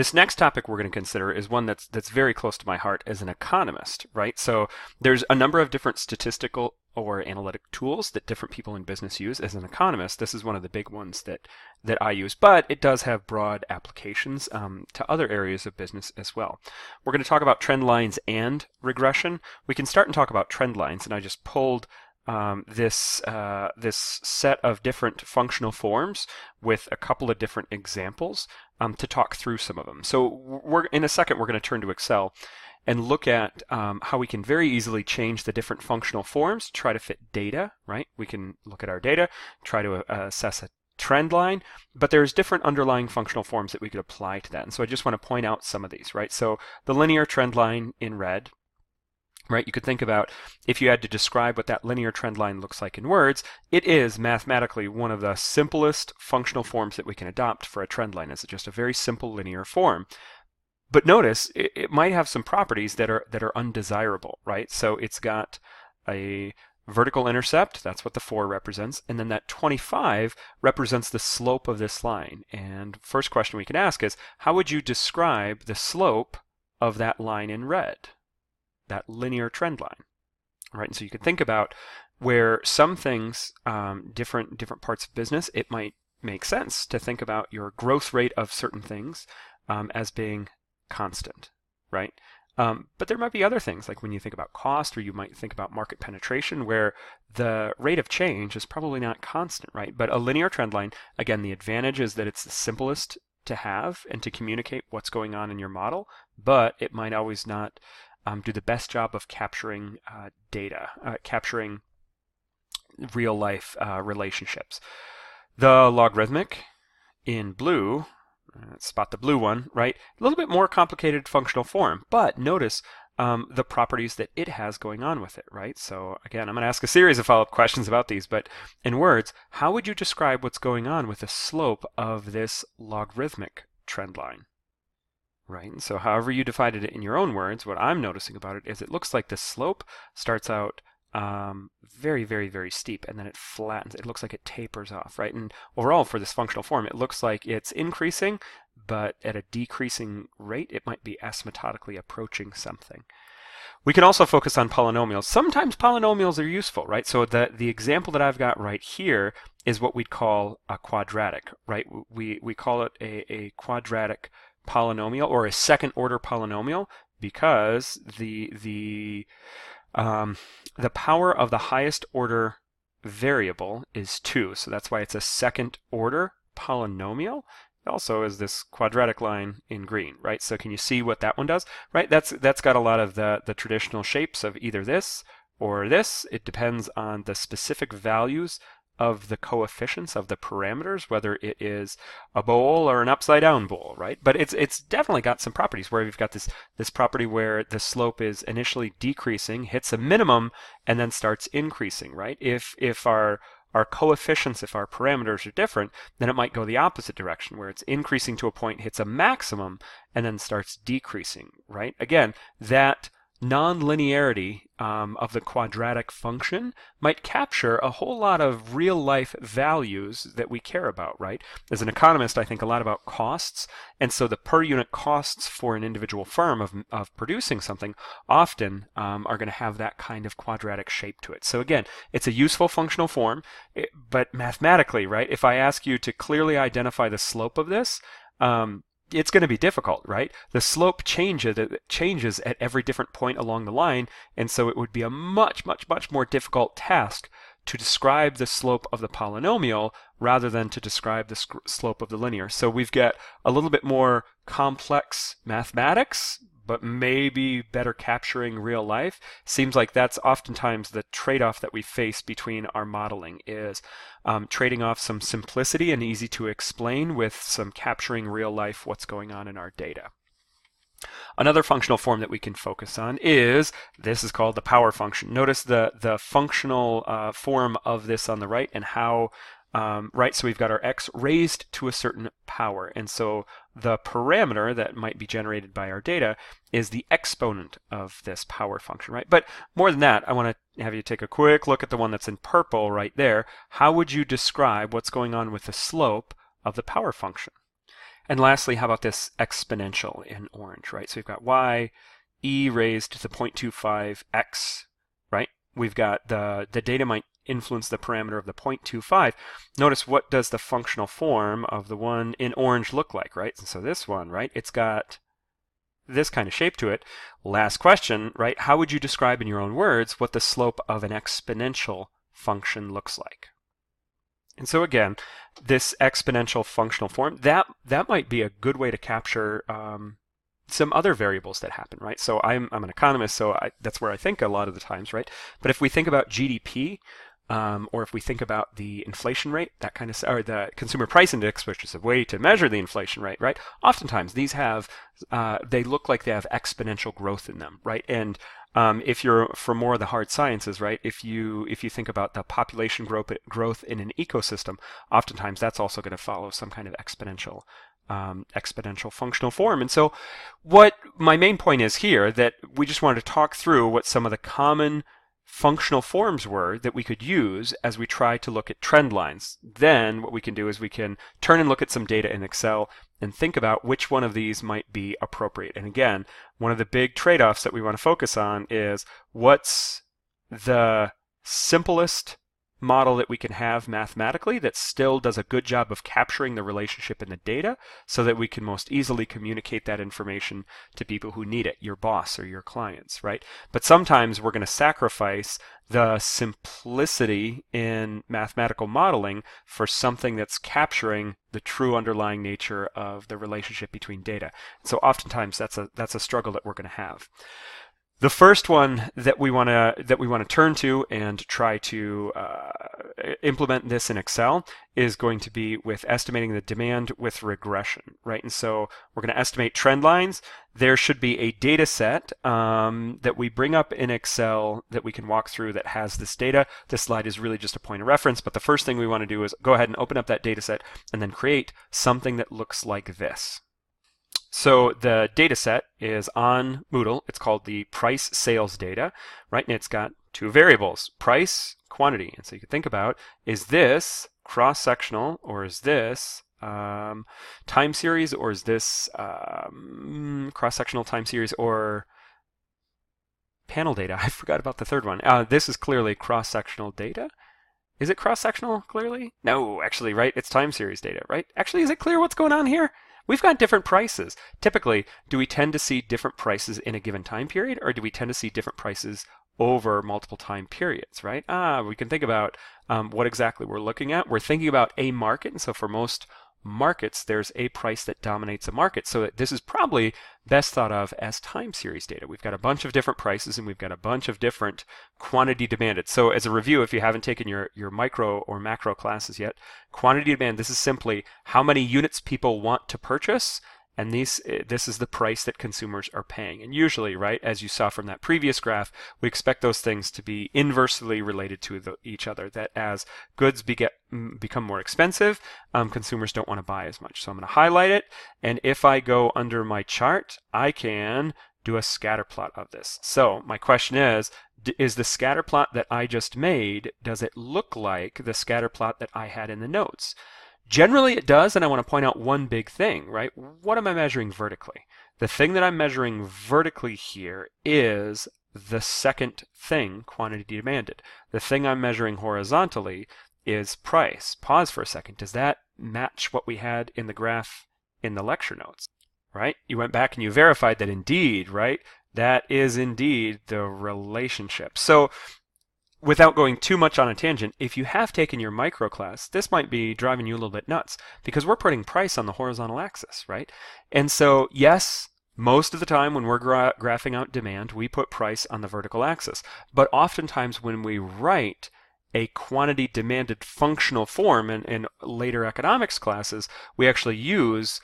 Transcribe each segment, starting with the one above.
This next topic we're going to consider is one that's very close to my heart as an economist, right? So there's a number of different statistical or analytic tools that different people in business use. As an economist, this is one of the big ones that I use, but it does have broad applications to other areas of business as well. We're going to talk about trend lines and regression. We can start and talk about trend lines, and I just pulled this set of different functional forms with a couple of different examples to talk through some of them. So in a second we're going to turn to Excel and look at how we can very easily change the different functional forms to try to fit data, right? We can look at our data, try to assess a trend line, but there's different underlying functional forms that we could apply to that. And so I just want to point out some of these, right? So the linear trend line in red, right? You could think about if you had to describe what that linear trend line looks like in words, it is mathematically one of the simplest functional forms that we can adopt for a trend line. It's just a very simple linear form. But notice it might have some properties that are undesirable, right? So it's got a vertical intercept, that's what the 4 represents, and then that 25 represents the slope of this line. And first question we can ask is, how would you describe the slope of that line in red? That linear trend line, right? And so you can think about where some things, different parts of business, it might make sense to think about your growth rate of certain things as being constant, right? But there might be other things, like when you think about cost, or you might think about market penetration, where the rate of change is probably not constant, right? But a linear trend line, again, the advantage is that it's the simplest to have and to communicate what's going on in your model, but it might always not do the best job of capturing data, capturing real life relationships. The logarithmic in blue, spot the blue one, right? A little bit more complicated functional form, but notice the properties that it has going on with it, right? So again, I'm going to ask a series of follow-up questions about these, but in words, how would you describe what's going on with the slope of this logarithmic trend line? Right, and so however you divided it in your own words, what I'm noticing about it is it looks like the slope starts out very, very, very steep, and then it flattens. It looks like it tapers off, right? And overall, for this functional form, it looks like it's increasing, but at a decreasing rate. It might be asymptotically approaching something. We can also focus on polynomials. Sometimes polynomials are useful, right? So the example that I've got right here is what we'd call a quadratic, right? We call it a quadratic polynomial, or a second order polynomial, because the power of the highest order variable is 2, so that's why it's a second order polynomial. It also is this quadratic line in green, right? So can you see what that one does, right? That's got a lot of the traditional shapes of either this or this. It depends on the specific values of the coefficients of the parameters, whether it is a bowl or an upside down bowl, right? But it's definitely got some properties where we've got this property where the slope is initially decreasing, hits a minimum, and then starts increasing, right? If our coefficients, if our parameters are different, then it might go the opposite direction, where it's increasing to a point, hits a maximum, and then starts decreasing, right? Again, that non-linearity of the quadratic function might capture a whole lot of real-life values that we care about, right? As an economist, I think a lot about costs, and so the per-unit costs for an individual firm of producing something often are going to have that kind of quadratic shape to it. So again, it's a useful functional form, but mathematically, right, if I ask you to clearly identify the slope of this, it's going to be difficult, right? The slope changes at every different point along the line, and so it would be a much, much, much more difficult task to describe the slope of the polynomial rather than to describe the slope of the linear. So we've got a little bit more complex mathematics, but maybe better capturing real life. Seems like that's oftentimes the trade-off that we face between our modeling, is trading off some simplicity and easy to explain with some capturing real life what's going on in our data. Another functional form that we can focus on is, this is called the power function. Notice the functional form of this on the right, and how right, so we've got our x raised to a certain power, and so the parameter that might be generated by our data is the exponent of this power function, right? But more than that, I want to have you take a quick look at the one that's in purple right there. How would you describe what's going on with the slope of the power function? And lastly, how about this exponential in orange, right? So we've got y e raised to the 0.25x, right? We've got the data might influence the parameter of the 0.25. Notice, what does the functional form of the one in orange look like, right? And so this one, right, it's got this kind of shape to it. Last question, right? How would you describe in your own words what the slope of an exponential function looks like? And so again, this exponential functional form, that might be a good way to capture some other variables that happen, right? So I'm an economist, so that's where I think a lot of the times, right? But if we think about GDP, or if we think about the inflation rate, that kind of, or the consumer price index, which is a way to measure the inflation rate, right? Oftentimes these have, they look like they have exponential growth in them, right? And if you're for more of the hard sciences, right? If you think about the population growth in an ecosystem, oftentimes that's also going to follow some kind of exponential functional form. And so what my main point is here, that we just wanted to talk through what some of the common functional forms were that we could use as we try to look at trend lines. Then what we can do is we can turn and look at some data in Excel and think about which one of these might be appropriate. And again, one of the big trade-offs that we want to focus on is what's the simplest model that we can have mathematically that still does a good job of capturing the relationship in the data so that we can most easily communicate that information to people who need it, your boss or your clients, right? But sometimes we're going to sacrifice the simplicity in mathematical modeling for something that's capturing the true underlying nature of the relationship between data. So oftentimes that's a struggle that we're going to have. The first one that we want to turn to and try to implement this in Excel is going to be with estimating the demand with regression, right? And so we're going to estimate trend lines. There should be a data set that we bring up in Excel that we can walk through that has this data. This slide is really just a point of reference, but the first thing we want to do is go ahead and open up that data set and then create something that looks like this. So the data set is on Moodle. It's called the price sales data, right? And it's got two variables, price, quantity. And so you can think about, is this cross-sectional, or is this time series, or is this cross-sectional, time series, or panel data? I forgot about the third one. This is clearly cross-sectional data. Is it cross-sectional clearly? No, actually, right? It's time series data, right? Actually, is it clear what's going on here? We've got different prices. Typically, do we tend to see different prices in a given time period, or do we tend to see different prices over multiple time periods, right? We can think about what exactly we're looking at. We're thinking about a market, and so for most markets, there's a price that dominates a market. So this is probably best thought of as time series data. We've got a bunch of different prices and we've got a bunch of different quantity demanded. So as a review, if you haven't taken your micro or macro classes yet, quantity demand, this is simply how many units people want to purchase, and this is the price that consumers are paying. And usually, right, as you saw from that previous graph, we expect those things to be inversely related to each other, that as goods become more expensive, consumers don't want to buy as much. So I'm going to highlight it, and if I go under my chart, I can do a scatter plot of this. So my question is the scatter plot that I just made, does it look like the scatter plot that I had in the notes? Generally it does, and I want to point out one big thing, right? What am I measuring vertically? The thing that I'm measuring vertically here is the second thing, quantity demanded. The thing I'm measuring horizontally is price. Pause for a second. Does that match what we had in the graph in the lecture notes, right? You went back and you verified that indeed, right? That is indeed the relationship. So without going too much on a tangent, if you have taken your micro class, this might be driving you a little bit nuts because we're putting price on the horizontal axis, right? And so, yes, most of the time when we're graphing out demand, we put price on the vertical axis. But oftentimes when we write a quantity demanded functional form in later economics classes, we actually use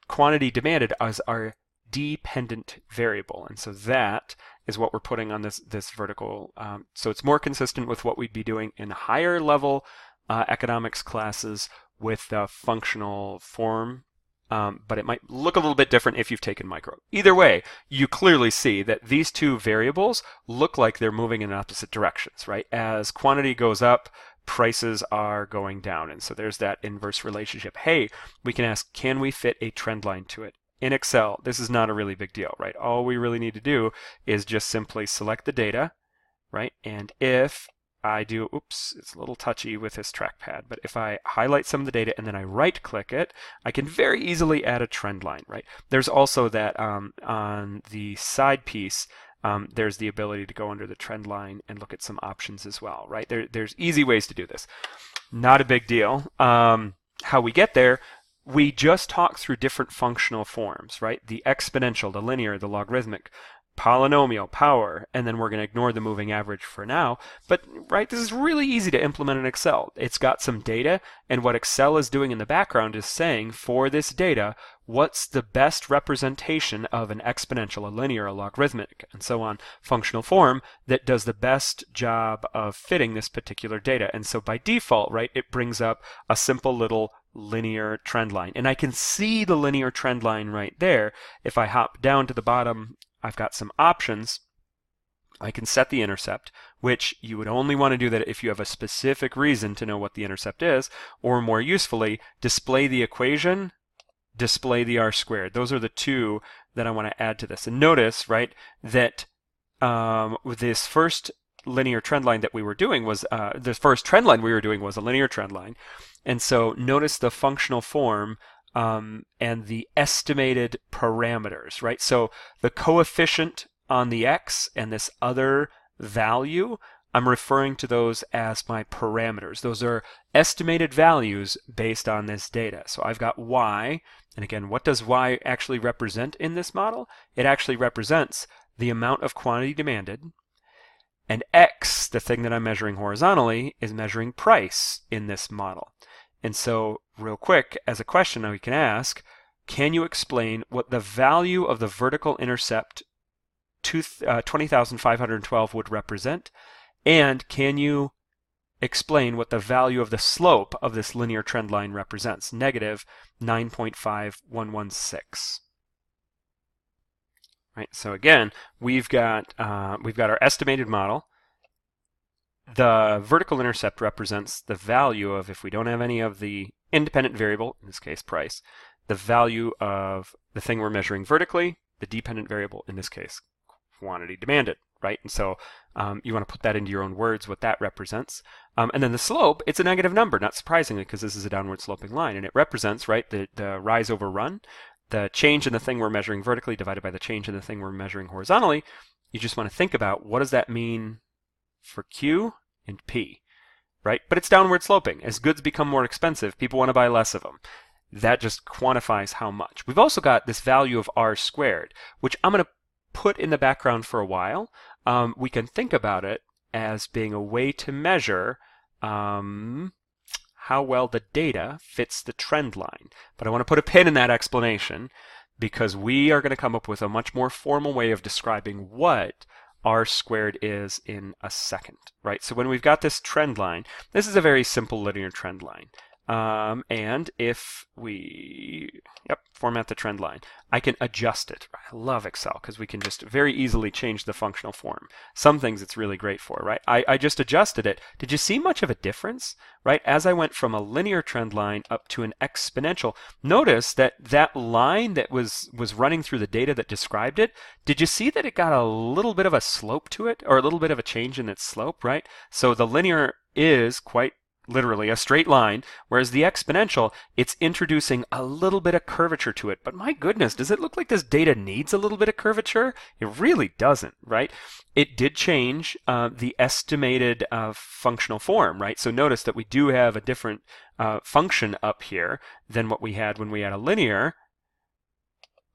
quantity demanded as our dependent variable. And so that is what we're putting on this vertical. So it's more consistent with what we'd be doing in higher level economics classes with the functional form, but it might look a little bit different if you've taken micro. Either way, you clearly see that these two variables look like they're moving in opposite directions, right? As quantity goes up, prices are going down. And so there's that inverse relationship. Hey, we can ask, can we fit a trend line to it? In Excel, this is not a really big deal, right? All we really need to do is just simply select the data, right? And if I do, oops, it's a little touchy with this trackpad, but if I highlight some of the data and then I right click it, I can very easily add a trend line, right? There's also that on the side piece, there's the ability to go under the trend line and look at some options as well, right? There's easy ways to do this. Not a big deal. How we get there, we just talked through different functional forms, right? The exponential, the linear, the logarithmic, polynomial, power, and then we're going to ignore the moving average for now. But, right, this is really easy to implement in Excel. It's got some data, and what Excel is doing in the background is saying, for this data, what's the best representation of an exponential, a linear, a logarithmic, and so on, functional form that does the best job of fitting this particular data. And so by default, right, it brings up a simple little linear trend line. And I can see the linear trend line right there. If I hop down to the bottom, I've got some options. I can set the intercept, which you would only want to do that if you have a specific reason to know what the intercept is, or more usefully, display the equation, display the r squared. Those are the two that I want to add to this. And notice, right, that with this first linear trend line that we were doing was, this first trend line we were doing was a linear trend line. And so notice the functional form and the estimated parameters, right? So the coefficient on the x and this other value, I'm referring to those as my parameters. Those are estimated values based on this data. So I've got y, and again, what does y actually represent in this model? It actually represents the amount of quantity demanded, and x, the thing that I'm measuring horizontally, is measuring price in this model. And so, real quick, as a question we can ask, can you explain what the value of the vertical intercept 20,512 would represent? And can you explain what the value of the slope of this linear trend line represents? Negative 9.5116. Right. So again, we've got our estimated model. The vertical intercept represents the value of, if we don't have any of the independent variable, in this case price, the value of the thing we're measuring vertically, the dependent variable, in this case quantity demanded, right? And so you want to put that into your own words, what that represents. And then the slope, it's a negative number, not surprisingly, because this is a downward sloping line, and it represents, right, the rise over run, the change in the thing we're measuring vertically divided by the change in the thing we're measuring horizontally. You just want to think about, what does that mean for Q and P, right? But it's downward sloping. As goods become more expensive, people want to buy less of them. That just quantifies how much. We've also got this value of r squared, which I'm going to put in the background for a while. We can think about it as being a way to measure how well the data fits the trend line. But I want to put a pin in that explanation, because we are going to come up with a much more formal way of describing what r squared is in a second, right? So when we've got this trend line, this is a very simple linear trend line. And if we, format the trend line, I can adjust it. I love Excel because we can just very easily change the functional form. Some things it's really great for, right? I just adjusted it. Did you see much of a difference, right? As I went from a linear trend line up to an exponential, notice that that line that was running through the data that described it, did you see that it got a little bit of a slope to it, or a little bit of a change in its slope, right? So the linear is quite literally a straight line, whereas the exponential, it's introducing a little bit of curvature to it. But my goodness, does it look like this data needs a little bit of curvature? It really doesn't, right? It did change the estimated functional form, right? So notice that we do have a different function up here than what we had when we had a linear.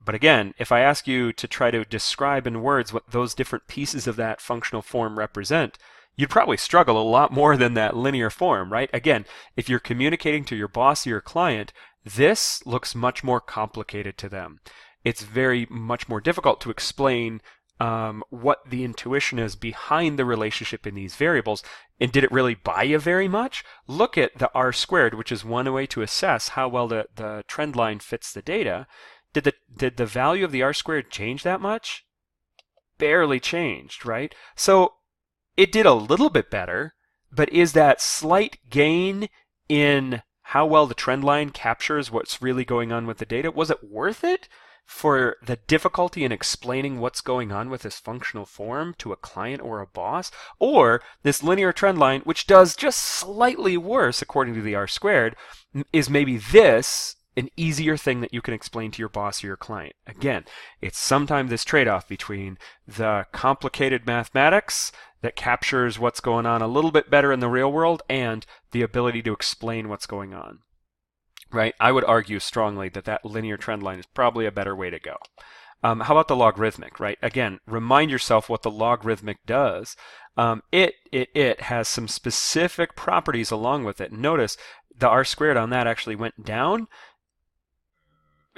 But again, if I ask you to try to describe in words what those different pieces of that functional form represent, you'd probably struggle a lot more than that linear form, right? Again, if you're communicating to your boss or your client, this looks much more complicated to them. It's very much more difficult to explain what the intuition is behind the relationship in these variables. And did it really buy you very much? Look at the r squared, which is one way to assess how well the trend line fits the data. Did the value of the r squared change that much? Barely changed, right? So it did a little bit better, But is that slight gain in how well the trend line captures what's really going on with the data, was it worth it for the difficulty in explaining what's going on with this functional form to a client or a boss? Or this linear trend line, which does just slightly worse according to the R squared, is maybe this an easier thing that you can explain to your boss or your client? Again, it's sometimes this trade-off between the complicated mathematics that captures what's going on a little bit better in the real world and the ability to explain what's going on, right? I would argue strongly that that linear trend line is probably a better way to go. How about the logarithmic, right? Again, remind yourself what the logarithmic does. It has some specific properties along with it. Notice the R squared on that actually went down.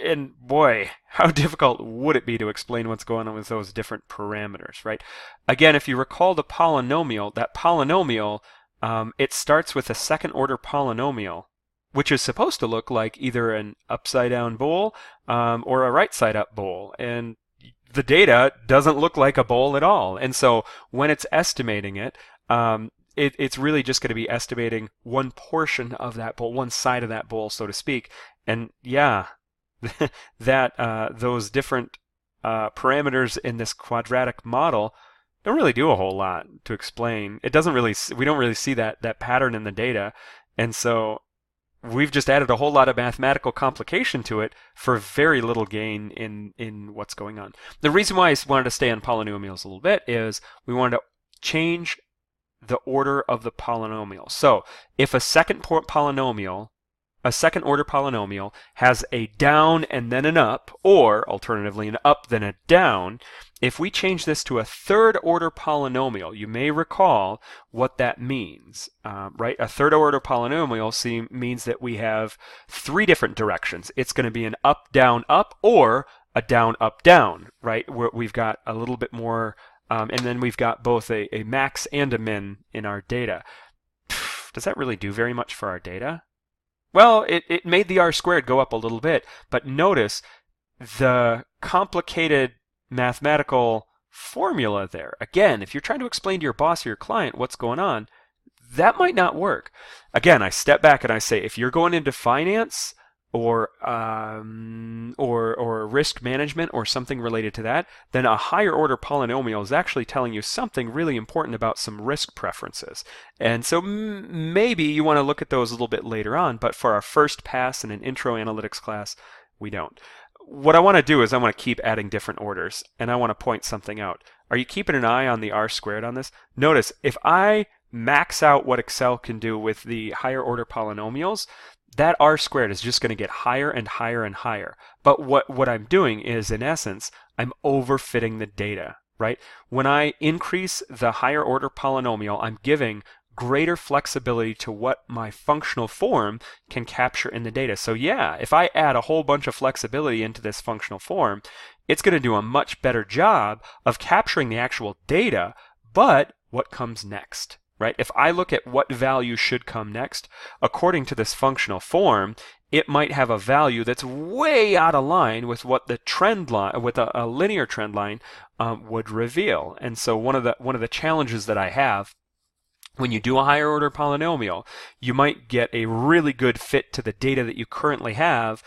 And boy, how difficult would it be to explain what's going on with those different parameters, right? Again, if you recall the polynomial, that polynomial, it starts with a second order polynomial, which is supposed to look like either an upside down bowl or a right side up bowl. And the data doesn't look like a bowl at all. And so when it's estimating it, it's really just going to be estimating one portion of that bowl, one side of that bowl, so to speak. And yeah, that those different parameters in this quadratic model don't really do a whole lot to explain. It doesn't really, we don't really see that pattern in the data, and so we've just added a whole lot of mathematical complication to it for very little gain in what's going on. The reason why I wanted to stay on polynomials a little bit is we wanted to change the order of the polynomial. So if a second order polynomial has a down and then an up, or alternatively an up then a down, if we change this to a third order polynomial, you may recall what that means, right? A third order polynomial means that we have three different directions. It's going to be an up, down, up, or a down, up, down, right? Where we've got a little bit more, and then we've got both a max and a min in our data. Does that really do very much for our data? Well, it made the R squared go up a little bit, but notice the complicated mathematical formula there. Again, if you're trying to explain to your boss or your client what's going on, that might not work. Again, I step back and I say, if you're going into finance or risk management or something related to that, then a higher order polynomial is actually telling you something really important about some risk preferences. And so maybe you want to look at those a little bit later on, but for our first pass in an intro analytics class, we don't. What I want to do is I want to keep adding different orders, and I want to point something out. Are you keeping an eye on the R squared on this? Notice, if I max out what Excel can do with the higher order polynomials, that R squared is just going to get higher and higher and higher. But what I'm doing is, in essence, I'm overfitting the data, right? When I increase the higher order polynomial, I'm giving greater flexibility to what my functional form can capture in the data. So yeah, if I add a whole bunch of flexibility into this functional form, it's going to do a much better job of capturing the actual data, but what comes next? Right? If I look at what value should come next, according to this functional form, it might have a value that's way out of line with what the trend line, with a linear trend line, would reveal. And so one of the challenges that I have when you do a higher order polynomial, you might get a really good fit to the data that you currently have.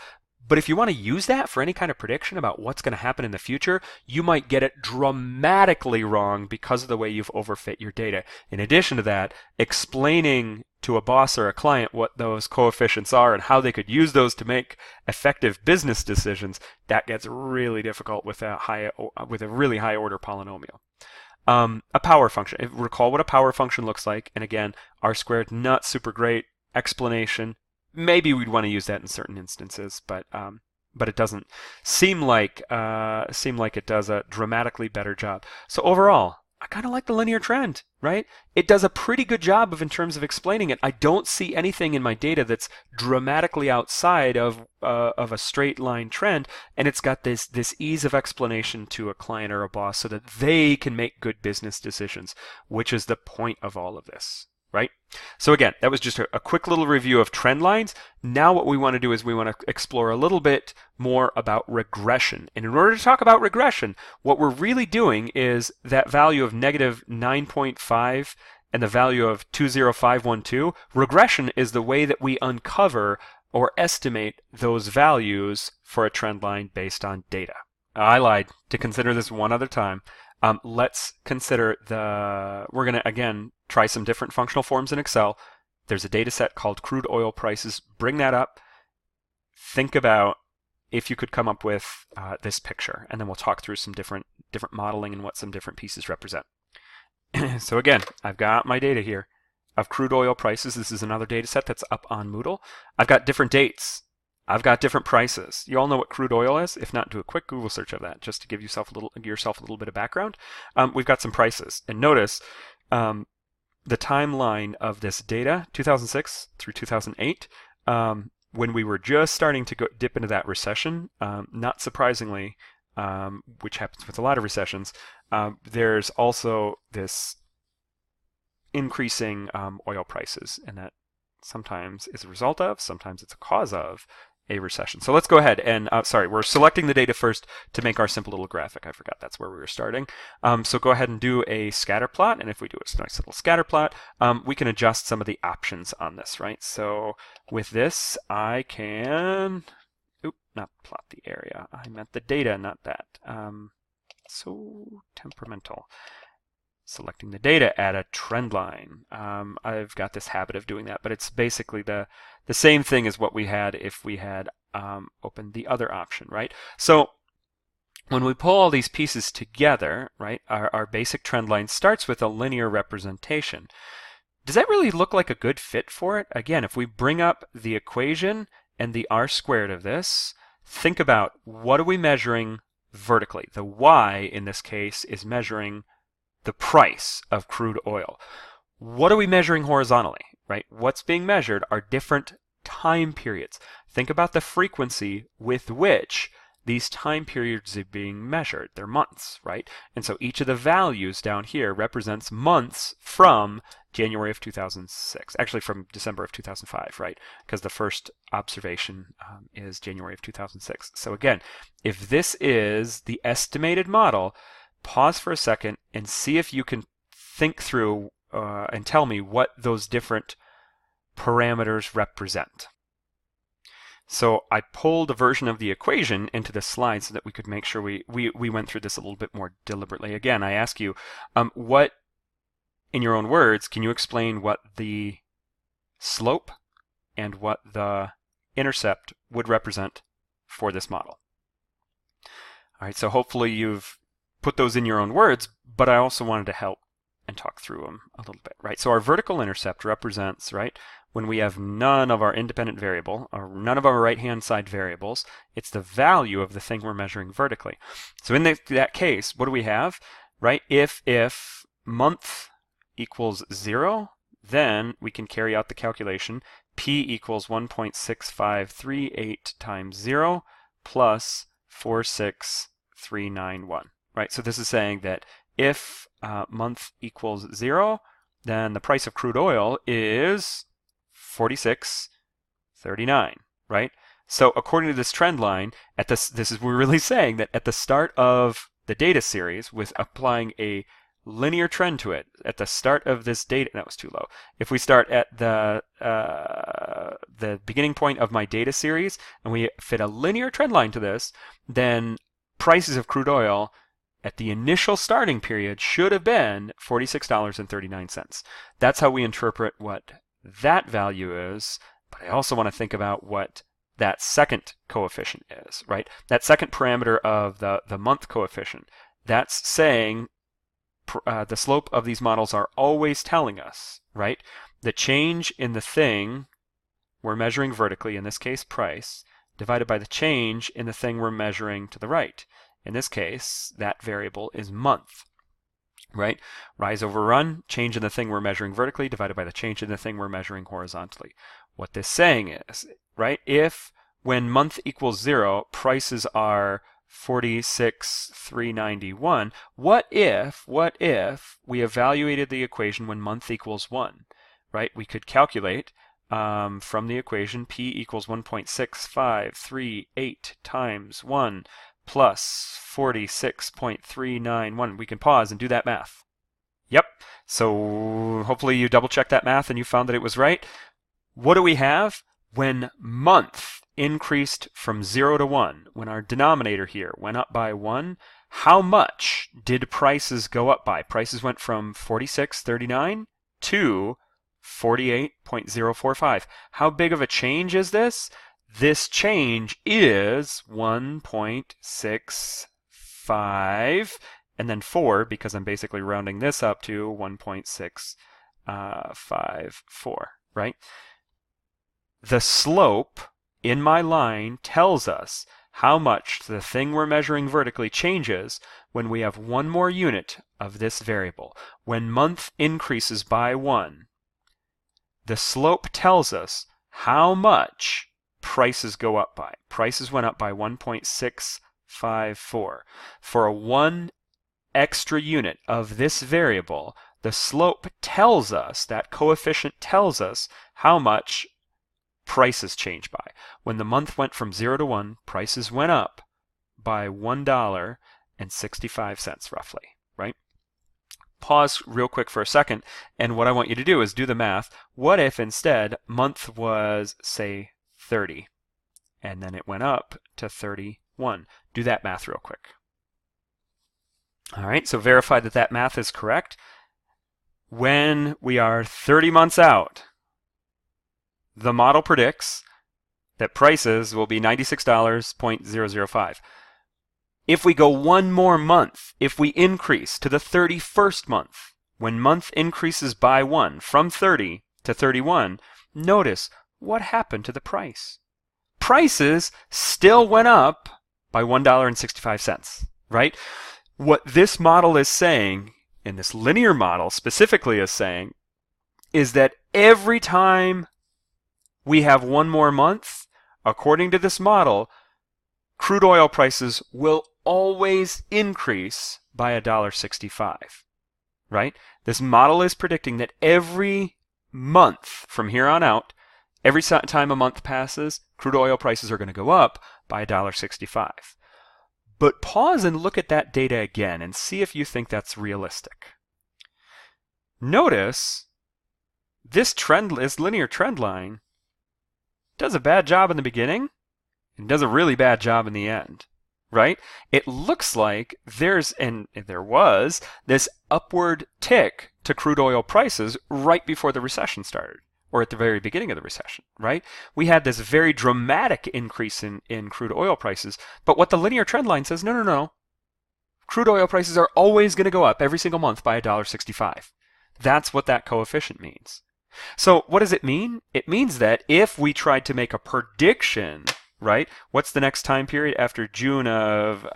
But if you want to use that for any kind of prediction about what's going to happen in the future, you might get it dramatically wrong because of the way you've overfit your data. In addition to that, explaining to a boss or a client what those coefficients are and how they could use those to make effective business decisions, that gets really difficult with a really high order polynomial. A power function. Recall what a power function looks like. And again, R squared, not super great explanation. Maybe we'd want to use that in certain instances, but it doesn't seem like it does a dramatically better job. So overall, I kind of like the linear trend, right? It does a pretty good job in terms of explaining it. I don't see anything in my data that's dramatically outside of a straight line trend, and it's got this ease of explanation to a client or a boss so that they can make good business decisions, which is the point of all of this. Right? So again, that was just a quick little review of trend lines. Now what we want to do is we want to explore a little bit more about regression. And in order to talk about regression, what we're really doing is that value of negative 9.5 and the value of 20512, regression is the way that we uncover or estimate those values for a trend line based on data. I lied. To consider this one other time, let's consider we're going to, again, try some different functional forms in Excel. There's a data set called crude oil prices. Bring that up. Think about if you could come up with this picture, and then we'll talk through some different modeling and what some different pieces represent. So again, I've got my data here of crude oil prices. This is another data set that's up on Moodle. I've got different dates. I've got different prices. You all know what crude oil is? If not, do a quick Google search of that just to give yourself a little bit of background. We've got some prices, and notice the timeline of this data, 2006 through 2008, when we were just starting to dip into that recession. Not surprisingly, which happens with a lot of recessions, there's also this increasing oil prices, and that sometimes is a result of, sometimes it's a cause of a recession. So let's go ahead and, we're selecting the data first to make our simple little graphic. I forgot that's where we were starting. So go ahead and do a scatter plot, and if we do a nice little scatter plot, we can adjust some of the options on this, right? So with this, I can, not plot the area. I meant the data, not that. So temperamental. Selecting the data, add a trend line. I've got this habit of doing that, but it's basically the same thing as what we had if we had opened the other option, right? So when we pull all these pieces together, right, our basic trend line starts with a linear representation. Does that really look like a good fit for it? Again, if we bring up the equation and the r squared of this, think about what are we measuring vertically? The y in this case is measuring the price of crude oil. What are we measuring horizontally, right? What's being measured are different time periods. Think about the frequency with which these time periods are being measured. They're months, right? And so each of the values down here represents months from January of 2006, actually from December of 2005, right? Because the first observation is January of 2006. So again, if this is the estimated model, pause for a second and see if you can think through and tell me what those different parameters represent. So I pulled a version of the equation into the slide so that we could make sure we went through this a little bit more deliberately. Again, I ask you, what, in your own words, can you explain what the slope and what the intercept would represent for this model? All right, so hopefully you've put those in your own words, but I also wanted to help and talk through them a little bit, right? So our vertical intercept represents, right, when we have none of our independent variable, or none of our right-hand side variables, it's the value of the thing we're measuring vertically. So in that case, what do we have, right? If month equals 0, then we can carry out the calculation P equals 1.6538 times 0 plus 46391. Right, so this is saying that if month equals 0, then the price of crude oil is $46.39, right? So according to this trend line, we're really saying that at the start of the data series, with applying a linear trend to it, at the start of this data, that was too low. If we start at the beginning point of my data series and we fit a linear trend line to this, then prices of crude oil at the initial starting period should have been $46.39. That's how we interpret what that value is, but I also want to think about what that second coefficient is, right? That second parameter of the month coefficient, that's saying the slope of these models are always telling us, right? The change in the thing we're measuring vertically, in this case price, divided by the change in the thing we're measuring to the right. In this case, that variable is month, right? Rise over run, change in the thing we're measuring vertically divided by the change in the thing we're measuring horizontally. What this saying is, right, if when month equals 0, prices are 46,391, what if we evaluated the equation when month equals 1, right? We could calculate from the equation P equals 1.6538 times 1 plus 46.391. We can pause and do that math. Yep. So hopefully you double checked that math and you found that it was right. What do we have? When month increased from 0 to 1, when our denominator here went up by 1, how much did prices go up by? Prices went from 46.39 to 48.045. How big of a change is this? This change is 1.65 and then 4, because I'm basically rounding this up to 1.654, right? The slope in my line tells us how much the thing we're measuring vertically changes when we have one more unit of this variable. When month increases by 1, the slope tells us how much prices go up by. Prices went up by 1.654. For a 1 extra unit of this variable, the slope tells us, that coefficient tells us how much prices change by. When the month went from 0 to 1, prices went up by $1.65 roughly, right? Pause real quick for a second, and what I want you to do is do the math. What if instead month was, say, 30, and then it went up to 31? Do that math real quick. All right, so verify that that math is correct. When we are 30 months out, the model predicts that prices will be $96.005. If we go one more month, if we increase to the 31st month, when month increases by 1 from 30 to 31, notice what happened to the price. Prices still went up by $1.65, right? What this model is saying, and this linear model specifically is saying, is that every time we have one more month, according to this model, crude oil prices will always increase by $1.65, right? This model is predicting that every month from here on out, every time a month passes, crude oil prices are going to go up by $1.65. But pause and look at that data again and see if you think that's realistic. Notice this linear trend line does a bad job in the beginning and does a really bad job in the end, right? It looks like there was this upward tick to crude oil prices right before the recession started, or at the very beginning of the recession, right? We had this very dramatic increase in crude oil prices, but what the linear trend line says, no. Crude oil prices are always going to go up every single month by $1.65. That's what that coefficient means. So what does it mean? It means that if we tried to make a prediction, right? What's the next time period after June of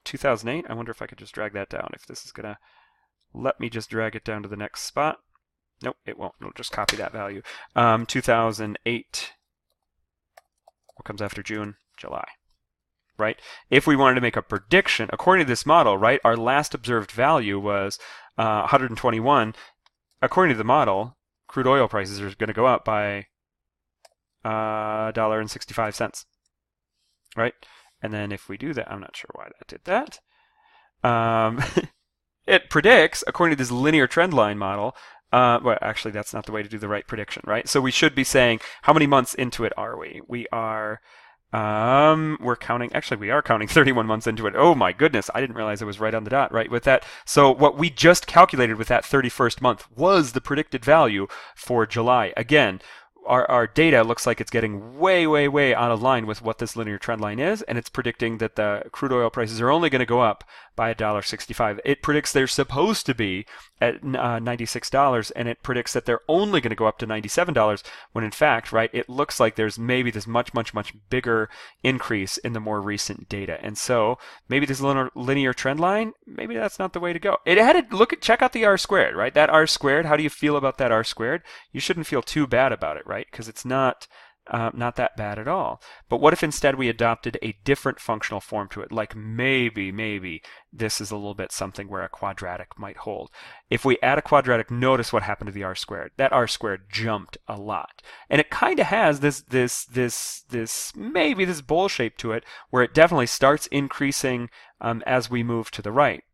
2008? I wonder if I could just drag that down. If this is going to let me just drag it down to the next spot. Nope, it won't. It'll just copy that value. 2008. What comes after June? July. Right? If we wanted to make a prediction, according to this model, right, our last observed value was 121. According to the model, crude oil prices are going to go up by $1.65, right? And then if we do that, I'm not sure why that did that. It predicts, according to this linear trend line model, well, actually, that's not the way to do the right prediction, right? So we should be saying, how many months into it are we? We are, we're counting, actually, we are counting 31 months into it. Oh my goodness, I didn't realize it was right on the dot, right, with that. So what we just calculated with that 31st month was the predicted value for July. Again, our data looks like it's getting way out of line with what this linear trend line is, and it's predicting that the crude oil prices are only going to go up by $1.65. It predicts they're supposed to be at $96, and it predicts that they're only going to go up to $97, when in fact, right, it looks like there's maybe this much bigger increase in the more recent data. And so maybe this linear trend line, maybe that's not the way to go. It had to check out the R squared, right? That R squared, how do you feel about that R squared? You shouldn't feel too bad about it, right? Because it's not that bad at all. But what if instead we adopted a different functional form to it? Like maybe this is a little bit something where a quadratic might hold. If we add a quadratic, notice what happened to the R squared. That R squared jumped a lot. And it kind of has this bowl shape to it, where it definitely starts increasing as we move to the right.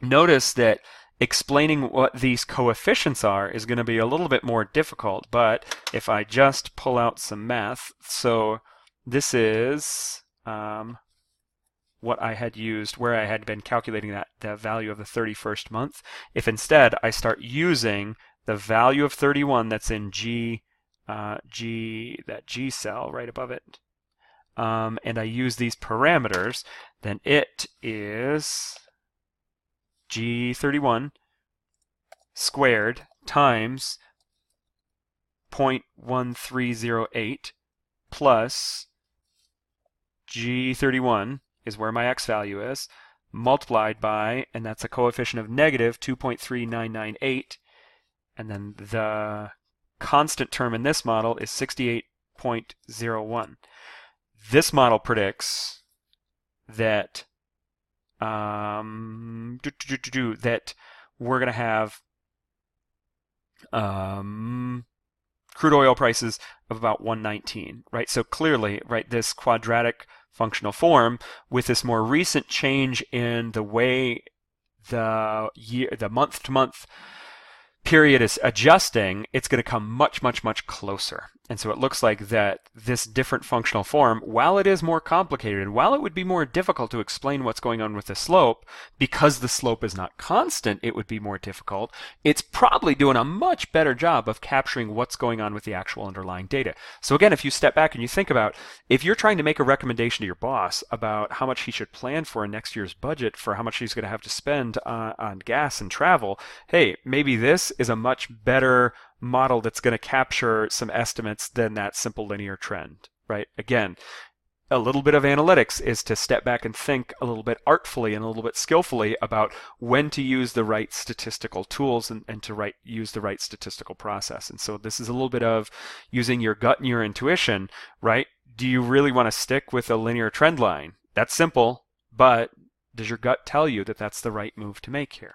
Notice that explaining what these coefficients are is going to be a little bit more difficult, but if I just pull out some math, so this is what I had used, where I had been calculating the value of the 31st month. If instead I start using the value of 31 that's in that G cell right above it, and I use these parameters, then it is G31 squared times 0.1308 plus G31 is where my x value is, multiplied by, and that's a coefficient of negative 2.3998, and then the constant term in this model is 68.01. This model predicts that that we're going to have crude oil prices of about 119, right? So clearly, right, this quadratic functional form with this more recent change in the way the month-to-month period is adjusting, it's going to come much, much, much closer. And so it looks like that this different functional form, while it is more complicated, and while it would be more difficult to explain what's going on with the slope, because the slope is not constant, it would be more difficult, it's probably doing a much better job of capturing what's going on with the actual underlying data. So again, if you step back and you think about, if you're trying to make a recommendation to your boss about how much he should plan for in next year's budget for how much he's going to have to spend on gas and travel, hey, maybe this is a much better model that's going to capture some estimates than that simple linear trend, right? Again, a little bit of analytics is to step back and think a little bit artfully and a little bit skillfully about when to use the right statistical tools and to use the right statistical process. And so this is a little bit of using your gut and your intuition, right? Do you really want to stick with a linear trend line? That's simple, but does your gut tell you that that's the right move to make here?